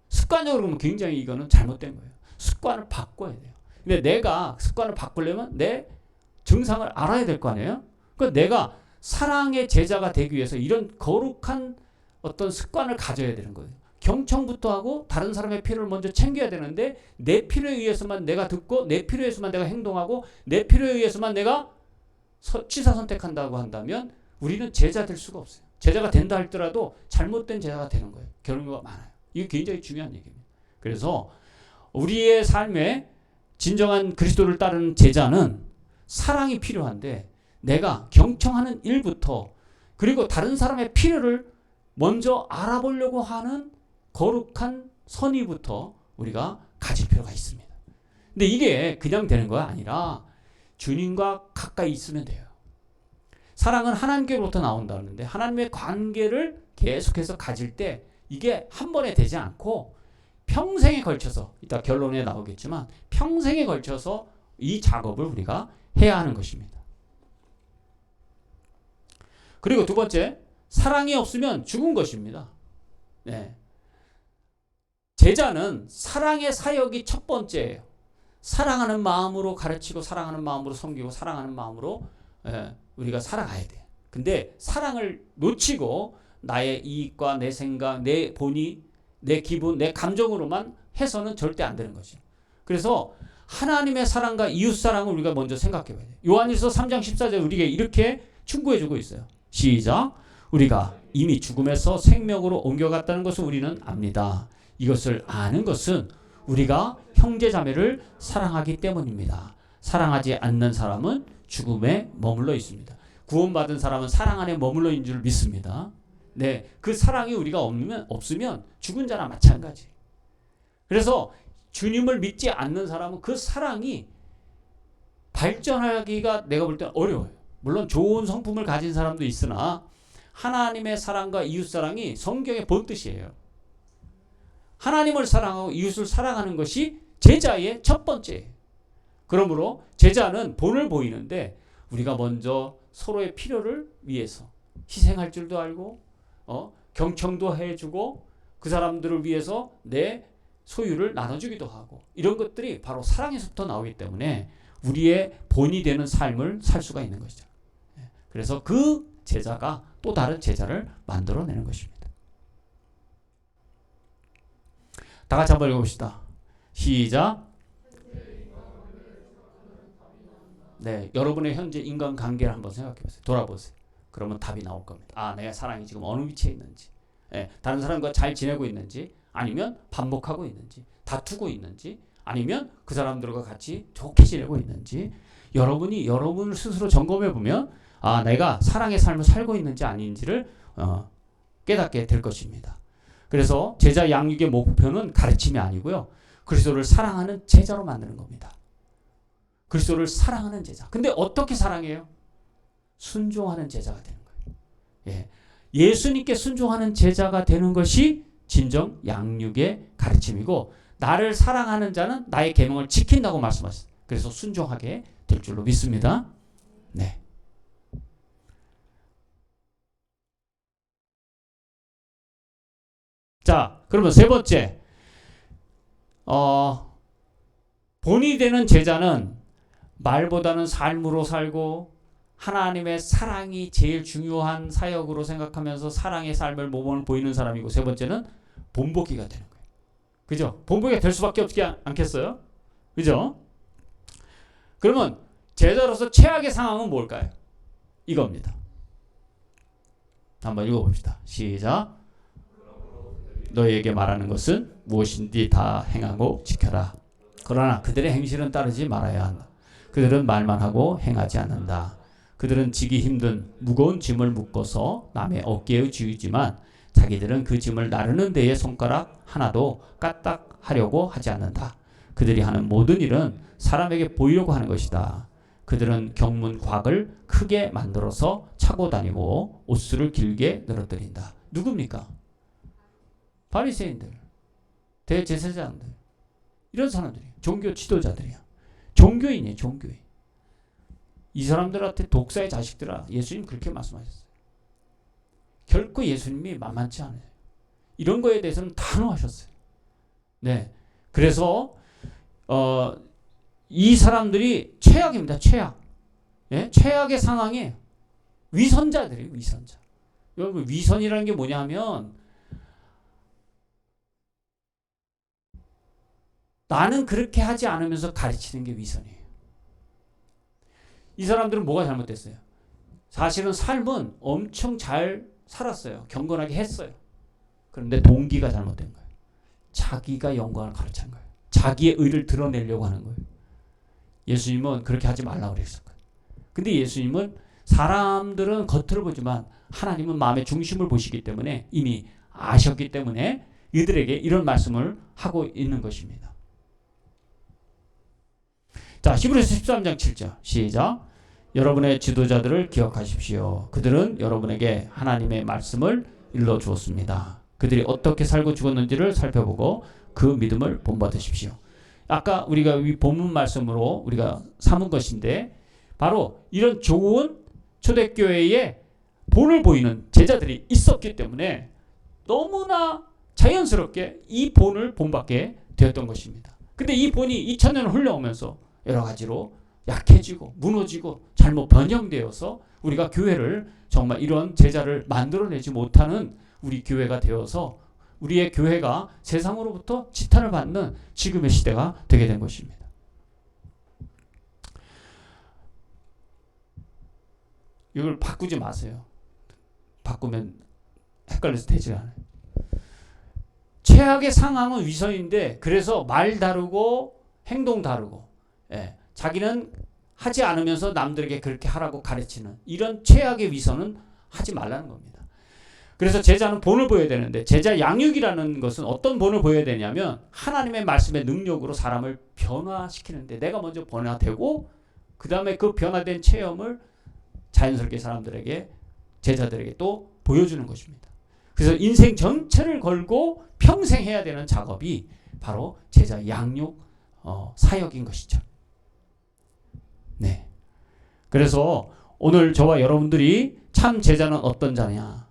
습관적으로 그러면 굉장히 이거는 잘못된 거예요. 습관을 바꿔야 돼요. 근데 내가 습관을 바꾸려면 내 증상을 알아야 될 거 아니에요? 그러니까 내가 사랑의 제자가 되기 위해서 이런 거룩한 어떤 습관을 가져야 되는 거예요. 경청부터 하고 다른 사람의 필요를 먼저 챙겨야 되는데 내 필요에 의해서만 내가 듣고 내 필요에 의해서만 내가 행동하고 내 필요에 의해서만 내가 취사 선택한다고 한다면 우리는 제자 될 수가 없어요. 제자가 된다 할지라도 잘못된 제자가 되는 거예요. 경우가 많아요. 이게 굉장히 중요한 얘기입니다. 그래서 우리의 삶에 진정한 그리스도를 따르는 제자는 사랑이 필요한데 내가 경청하는 일부터 그리고 다른 사람의 필요를 먼저 알아보려고 하는 거룩한 선의부터 우리가 가질 필요가 있습니다. 근데 이게 그냥 되는 거 아니라 주님과 가까이 있으면 돼요. 사랑은 하나님께로부터 나온다는데 하나님의 관계를 계속해서 가질 때 이게 한 번에 되지 않고 평생에 걸쳐서 이따 결론에 나오겠지만 평생에 걸쳐서 이 작업을 우리가 해야 하는 것입니다. 그리고 두 번째, 사랑이 없으면 죽은 것입니다. 네. 제자는 사랑의 사역이 첫 번째예요. 사랑하는 마음으로 가르치고 사랑하는 마음으로 섬기고 사랑하는 마음으로 우리가 살아가야 돼요. 근데 사랑을 놓치고 나의 이익과 내 생각, 내 본의, 내 기분, 내 감정으로만 해서는 절대 안 되는 거죠. 그래서 하나님의 사랑과 이웃 사랑을 우리가 먼저 생각해 봐야 돼요. 요한일서 3장 14절 우리에게 이렇게 충고해 주고 있어요. 시작. 우리가 이미 죽음에서 생명으로 옮겨갔다는 것을 우리는 압니다. 이것을 아는 것은 우리가 형제자매를 사랑하기 때문입니다. 사랑하지 않는 사람은 죽음에 머물러 있습니다. 구원받은 사람은 사랑 안에 머물러 있는 줄 믿습니다. 네, 그 사랑이 우리가 없으면 죽은 자나 마찬가지. 그래서 주님을 믿지 않는 사람은 그 사랑이 발전하기가 내가 볼 때는 어려워요. 물론 좋은 성품을 가진 사람도 있으나 하나님의 사랑과 이웃 사랑이 성경의 본뜻이에요. 하나님을 사랑하고 이웃을 사랑하는 것이 제자의 첫 번째예요. 그러므로 제자는 본을 보이는데 우리가 먼저 서로의 필요를 위해서 희생할 줄도 알고 경청도 해주고 그 사람들을 위해서 내 소유를 나눠주기도 하고 이런 것들이 바로 사랑에서부터 나오기 때문에 우리의 본이 되는 삶을 살 수가 있는 것이죠. 그래서 그 제자가 또 다른 제자를 만들어내는 것입니다. 다 같이 한번 읽어봅시다. 시작. 네, 여러분의 현재 인간관계를 한번 생각해보세요. 돌아보세요. 그러면 답이 나올 겁니다. 내가 사랑이 지금 어느 위치에 있는지, 다른 사람과 잘 지내고 있는지, 아니면 반복하고 있는지, 다투고 있는지, 아니면 그 사람들과 같이 좋게 지내고 있는지, 여러분이 여러분을 스스로 점검해 보면 내가 사랑의 삶을 살고 있는지 아닌지를 깨닫게 될 것입니다. 그래서 제자 양육의 목표는 가르침이 아니고요. 그리스도를 사랑하는 제자로 만드는 겁니다. 그리스도를 사랑하는 제자. 근데 어떻게 사랑해요? 순종하는 제자가 되는 거예요. 예수님께 순종하는 제자가 되는 것이 진정 양육의 가르침이고 나를 사랑하는 자는 나의 계명을 지킨다고 말씀하셨어요. 그래서 순종하게 될 줄로 믿습니다. 네. 자, 그러면 세 번째. 본이 되는 제자는 말보다는 삶으로 살고 하나님의 사랑이 제일 중요한 사역으로 생각하면서 사랑의 삶을 모범을 보이는 사람이고 세 번째는 본보기가 되는 거예요. 그죠? 본보기가 될 수밖에 없지 않겠어요? 그죠? 그러면 제자로서 최악의 상황은 뭘까요? 이겁니다. 한번 읽어봅시다. 시작. 너희에게 말하는 것은 무엇인지 다 행하고 지켜라. 그러나 그들의 행실은 따르지 말아야 한다. 그들은 말만 하고 행하지 않는다. 그들은 지기 힘든 무거운 짐을 묶어서 남의 어깨에 쥐지만 자기들은 그 짐을 나르는 데에 손가락 하나도 까딱하려고 하지 않는다. 그들이 하는 모든 일은 사람에게 보이려고 하는 것이다. 그들은 경문곽을 크게 만들어서 차고 다니고 옷수를 길게 늘어뜨린다. 누굽니까? 바리새인들, 대제사장들, 이런 사람들이 종교 지도자들이야. 종교인이에요. 종교인. 이 사람들한테 독사의 자식들아, 예수님 그렇게 말씀하셨어요. 결코 예수님이 만만치 않아요. 이런 거에 대해서는 단호하셨어요. 네, 그래서 이 사람들이 최악입니다. 최악. 예? 최악의 상황에 위선자들이에요. 위선자. 여러분, 위선이라는 게 뭐냐면 나는 그렇게 하지 않으면서 가르치는 게 위선이에요. 이 사람들은 뭐가 잘못됐어요? 사실은 삶은 엄청 잘 살았어요. 경건하게 했어요. 그런데 동기가 잘못된 거예요. 자기가 영광을 가르친 거예요. 자기의 의를 드러내려고 하는 거예요. 예수님은 그렇게 하지 말라고 그랬을 거예요. 근데 예수님은 사람들은 겉으로 보지만 하나님은 마음의 중심을 보시기 때문에 이미 아셨기 때문에 이들에게 이런 말씀을 하고 있는 것입니다. 자, 히브리서 13장 7절 시작. 여러분의 지도자들을 기억하십시오. 그들은 여러분에게 하나님의 말씀을 일러주었습니다. 그들이 어떻게 살고 죽었는지를 살펴보고 그 믿음을 본받으십시오. 아까 우리가 이 본문 말씀으로 우리가 삼은 것인데 바로 이런 좋은 초대교회에 본을 보이는 제자들이 있었기 때문에 너무나 자연스럽게 이 본을 본받게 되었던 것입니다. 근데 이 본이 2000년을 흘러오면서 여러 가지로 약해지고 무너지고 잘못 변형되어서 우리가 교회를 정말 이런 제자를 만들어내지 못하는 우리 교회가 되어서 우리의 교회가 세상으로부터 지탄을 받는 지금의 시대가 되게 된 것입니다. 이걸 바꾸지 마세요. 바꾸면 헷갈려서 되지 않아요. 최악의 상황은 위선인데 그래서 말 다르고 행동 다르고 자기는 하지 않으면서 남들에게 그렇게 하라고 가르치는 이런 최악의 위선은 하지 말라는 겁니다. 그래서 제자는 본을 보여야 되는데 제자 양육이라는 것은 어떤 본을 보여야 되냐면 하나님의 말씀의 능력으로 사람을 변화시키는데 내가 먼저 변화되고 그 다음에 그 변화된 체험을 자연스럽게 사람들에게 제자들에게 또 보여주는 것입니다. 그래서 인생 전체를 걸고 평생 해야 되는 작업이 바로 제자 양육 사역인 것이죠. 네. 그래서 오늘 저와 여러분들이 참 제자는 어떤 자냐?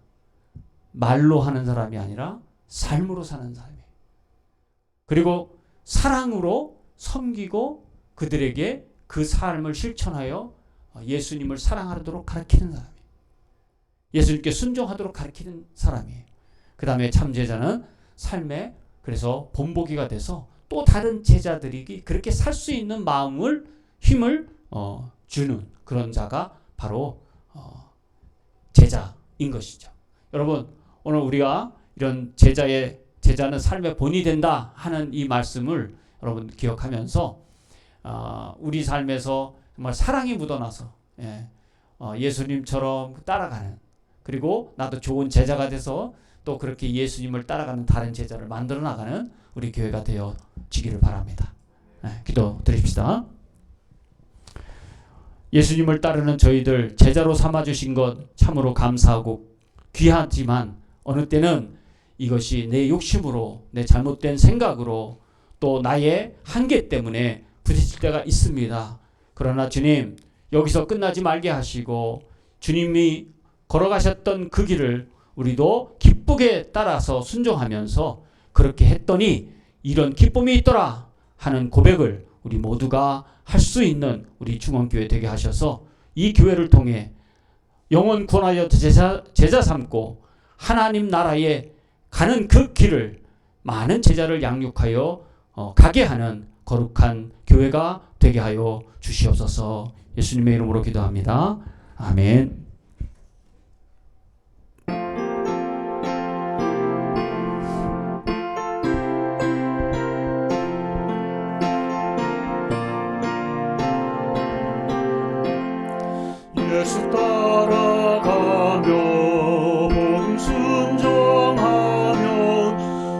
말로 하는 사람이 아니라 삶으로 사는 사람이에요. 그리고 사랑으로 섬기고 그들에게 그 삶을 실천하여 예수님을 사랑하도록 가르치는 사람이에요. 예수님께 순종하도록 가르치는 사람이에요. 그 다음에 참 제자는 삶에 그래서 본보기가 돼서 또 다른 제자들이 그렇게 살 수 있는 마음을 힘을 주는 그런 자가 바로 제자인 것이죠. 여러분 오늘 우리가 이런 제자는 삶의 본이 된다 하는 이 말씀을 여러분 기억하면서 우리 삶에서 정말 사랑이 묻어나서 예수님처럼 따라가는 그리고 나도 좋은 제자가 돼서 또 그렇게 예수님을 따라가는 다른 제자를 만들어 나가는 우리 교회가 되어지기를 바랍니다. 기도 드립시다. 예수님을 따르는 저희들 제자로 삼아주신 것 참으로 감사하고 귀하지만 어느 때는 이것이 내 욕심으로 내 잘못된 생각으로 또 나의 한계 때문에 부딪힐 때가 있습니다. 그러나 주님 여기서 끝나지 말게 하시고 주님이 걸어가셨던 그 길을 우리도 기쁘게 따라서 순종하면서 그렇게 했더니 이런 기쁨이 있더라 하는 고백을 우리 모두가 할 수 있는 우리 중원교회 되게 하셔서 이 교회를 통해 영혼 구원하여 제자 삼고 하나님 나라에 가는 그 길을 많은 제자를 양육하여 가게 하는 거룩한 교회가 되게 하여 주시옵소서. 예수님의 이름으로 기도합니다. 아멘. 예수 따라가며 복음 순종하면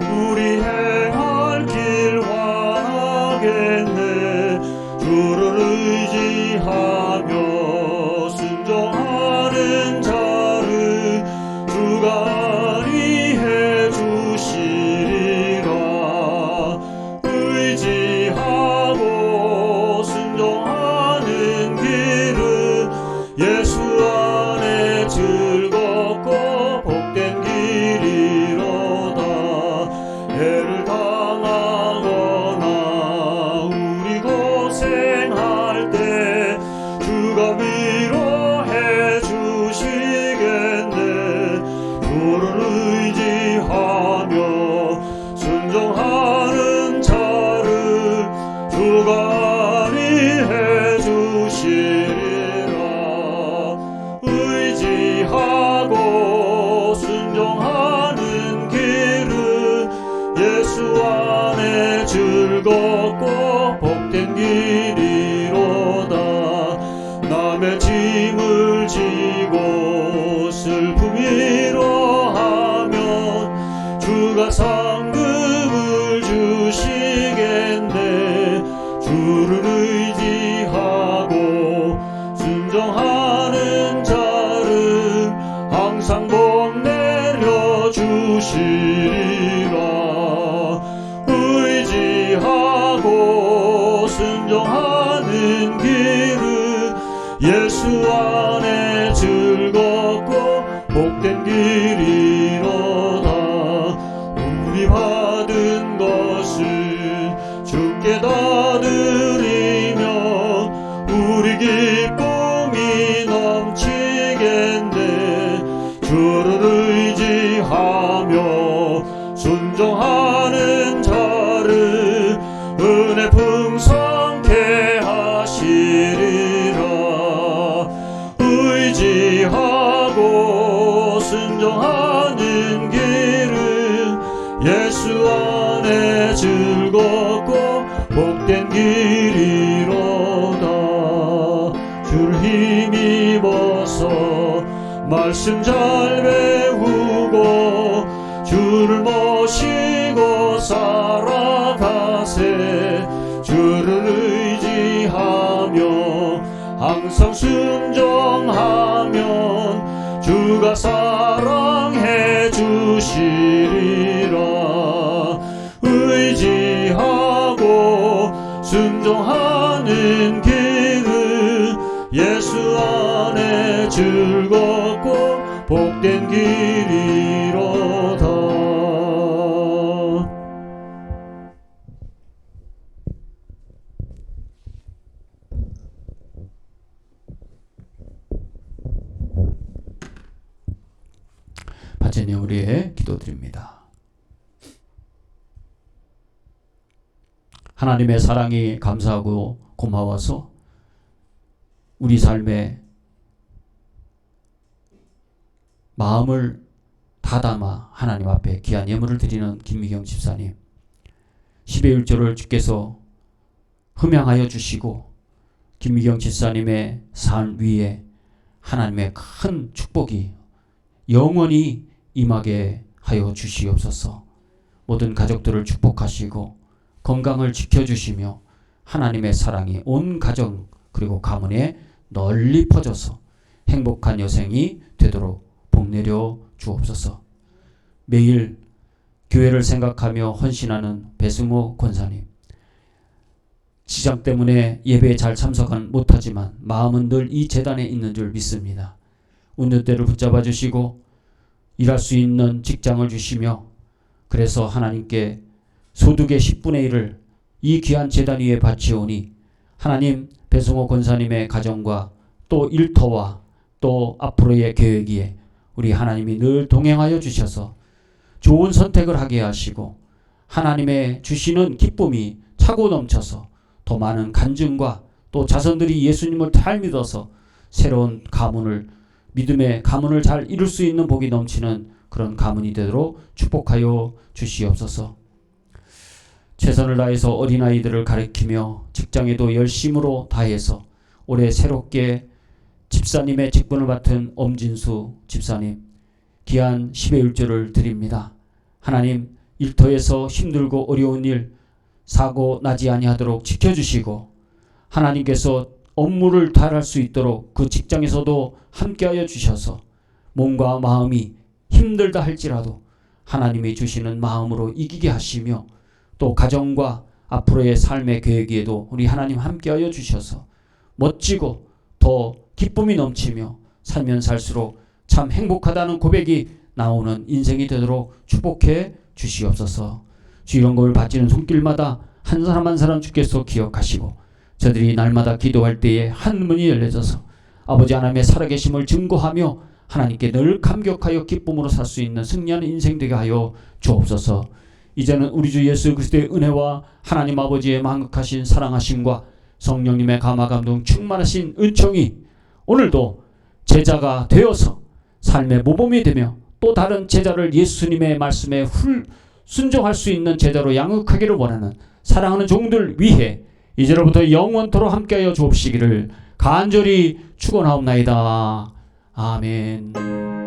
우리 행할 길 환하겠네. 주를 의지하며 순종하는 자를 주가 안위해 주시리라. 의지하고 순종하는 길은 예수 안에 즐겁고 복된 길이로다. 애를 당하거나 우리 고생할 때 주가 위로해 주시겠네. 주를 의지하며 순종하는 자를 주가 안위해 주시리라. 의지하고 순종하는 길은 예수 안에 즐겁고 복된 길이로다. 남의 짐을 지고 슬픔 위로하면 주가 상급을 주시겠네. 주를 의지하고 순종하는 자를 항상 복 내려 주시리라. 의지하고 순종하는 길은 예수 안에 즐겁고 복된 길이로다. 우리 받은 것을 주께 다 드리며 우리 기쁨이 넘치겠네. 주를 의지하며 순종하는 자를 은혜 풍성케 하시리라. 의지하고 순종하는 길은 예수 안에 즐겁고 복된 길이로다. 줄 힘입어서 말씀 잘 배우고 주를 모시고 살아가세. 주를 의지하며 항상 순종하면 주가 사랑해 주시리라. 의지하고 순종하는 길은 예수 안에 즐겁고 복된 길이로다. 받으니 우리의 기도드립니다. 하나님의 사랑이 감사하고 고마워서 우리 삶에 마음을 다 담아 하나님 앞에 귀한 예물을 드리는 김미경 집사님, 10의 1조를 주께서 흠양하여 주시고 김미경 집사님의 삶 위에 하나님의 큰 축복이 영원히 임하게 하여 주시옵소서. 모든 가족들을 축복하시고 건강을 지켜주시며 하나님의 사랑이 온 가정 그리고 가문에 널리 퍼져서 행복한 여생이 되도록 복내려 주옵소서. 매일 교회를 생각하며 헌신하는 배승호 권사님, 지장 때문에 예배에 잘 참석은 못하지만 마음은 늘 이 재단에 있는 줄 믿습니다. 운전대를 붙잡아 주시고 일할 수 있는 직장을 주시며 그래서 하나님께 소득의 10분의 1을 이 귀한 재단 위에 바치오니 하나님 배승호 권사님의 가정과 또 일터와 또 앞으로의 계획에 우리 하나님이 늘 동행하여 주셔서 좋은 선택을 하게 하시고 하나님의 주시는 기쁨이 차고 넘쳐서 더 많은 간증과 또 자손들이 예수님을 잘 믿어서 새로운 가문을 믿음의 가문을 잘 이룰 수 있는 복이 넘치는 그런 가문이 되도록 축복하여 주시옵소서. 최선을 다해서 어린아이들을 가르치며 직장에도 열심으로 다해서 올해 새롭게 집사님의 직분을 맡은 엄진수 집사님 귀한 10의 1조를 드립니다. 하나님 일터에서 힘들고 어려운 일 사고 나지 아니하도록 지켜주시고 하나님께서 업무를 다할 수 있도록 그 직장에서도 함께하여 주셔서 몸과 마음이 힘들다 할지라도 하나님이 주시는 마음으로 이기게 하시며 또 가정과 앞으로의 삶의 계획에도 우리 하나님 함께하여 주셔서 멋지고 더 기쁨이 넘치며 살면 살수록 참 행복하다는 고백이 나오는 인생이 되도록 축복해 주시옵소서. 주 영광을 바치는 손길마다 한 사람 한 사람 주께서 기억하시고 저들이 날마다 기도할 때에 한 문이 열려져서 아버지 하나님의 살아계심을 증거하며 하나님께 늘 감격하여 기쁨으로 살 수 있는 승리하는 인생 되게 하여 주옵소서. 이제는 우리 주 예수 그리스도의 은혜와 하나님 아버지의 만극하신 사랑하심과 성령님의 감화감동 충만하신 은총이 오늘도 제자가 되어서 삶의 모범이 되며 또 다른 제자를 예수님의 말씀에 순종할 수 있는 제자로 양육하기를 원하는 사랑하는 종들 위해 이제로부터 영원토록 함께하여 주옵시기를 간절히 축원하옵나이다. 아멘.